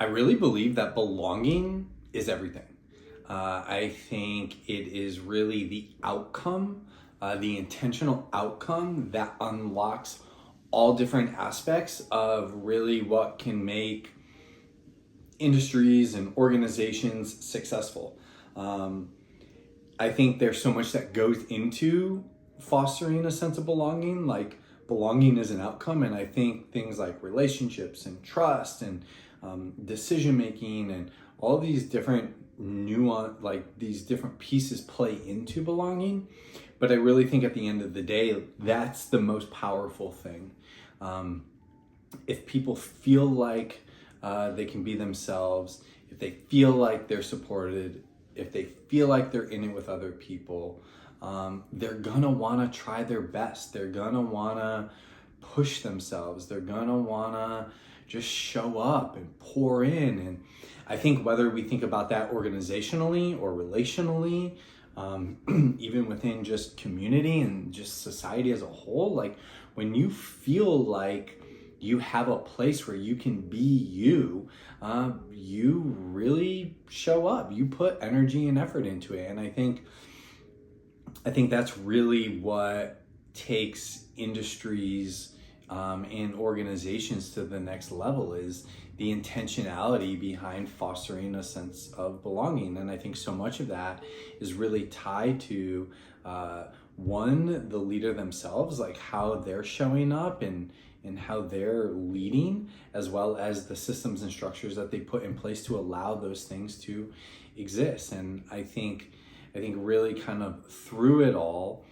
I really believe that belonging is everything. I think it is really the outcome, the intentional outcome that unlocks all different aspects of really what can make industries and organizations successful. I think there's so much that goes into fostering a sense of belonging. Like, belonging is an outcome, and I think things like relationships and trust and decision making and all these different nuance, like these different pieces play into belonging. But I really think at the end of the day, that's the most powerful thing. If people feel like they can be themselves, if they feel like they're supported, if they feel like they're in it with other people, they're gonna wanna try their best. They're gonna wanna push themselves. They're gonna wanna just show up and pour in. And I think whether we think about that organizationally or relationally, even within just community and just society as a whole, like when you feel like you have a place where you can be you, you really show up. You put energy and effort into it. And I think that's really what takes industries and organizations to the next level, is the intentionality behind fostering a sense of belonging. And I think so much of that is really tied to one, the leader themselves, like how they're showing up and how they're leading, as well as the systems and structures that they put in place to allow those things to exist. And I think really kind of through it all,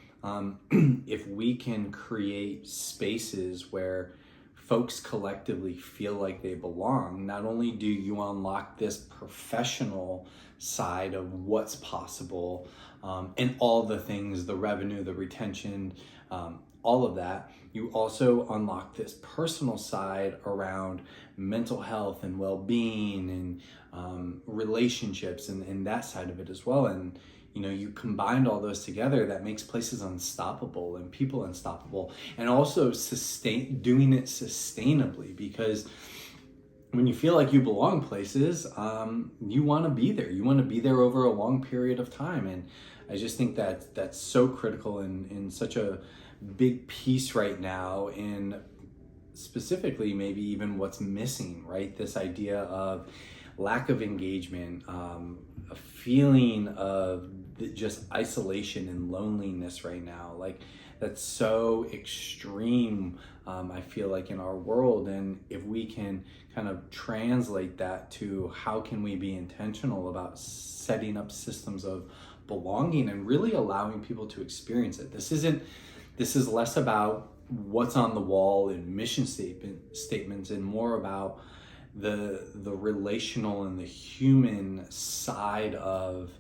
if we can create spaces where folks collectively feel like they belong, not only do you unlock this professional side of what's possible, and all the things, the revenue, the retention, all of that, you also unlock this personal side around mental health and well-being and relationships and that side of it as well. And you combined all those together, that makes places unstoppable and people unstoppable, and also doing it sustainably, because when you feel like you belong places, you want to be there. You want to be there over a long period of time. And I just think that that's so critical and such a big piece right now, in specifically maybe even what's missing, right? This idea of lack of engagement, a feeling of just isolation and loneliness right now. Like, that's so extreme, I feel like, in our world. And if we can kind of translate that to how can we be intentional about setting up systems of belonging and really allowing people to experience it. This is less about what's on the wall in mission statements and more about the relational and the human side of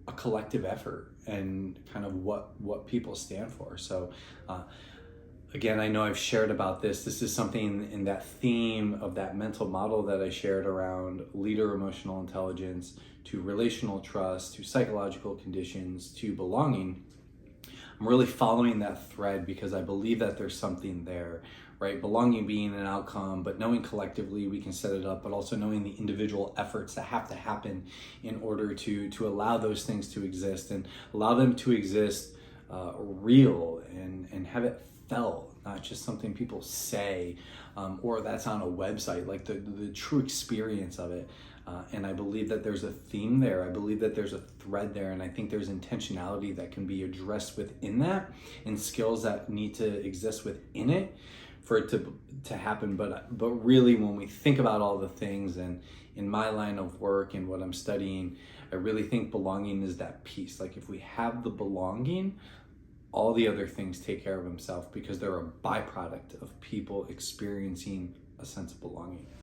a collective effort and kind of what people stand for. So again, I know I've shared about this. This is something in that theme of that mental model that I shared around leader emotional intelligence, to relational trust, to psychological conditions, to belonging. I'm really following that thread because I believe that there's something there, right? Belonging being an outcome, but knowing collectively we can set it up, but also knowing the individual efforts that have to happen in order to allow those things to exist and allow them to exist real and have it felt, not just something people say or that's on a website, like the true experience of it. And I believe that there's a theme there. I believe that there's a thread there, and I think there's intentionality that can be addressed within that, and skills that need to exist within it for it to happen. But really, when we think about all the things, and in my line of work and what I'm studying, I really think belonging is that piece. Like, if we have the belonging, all the other things take care of themselves, because they're a byproduct of people experiencing a sense of belonging.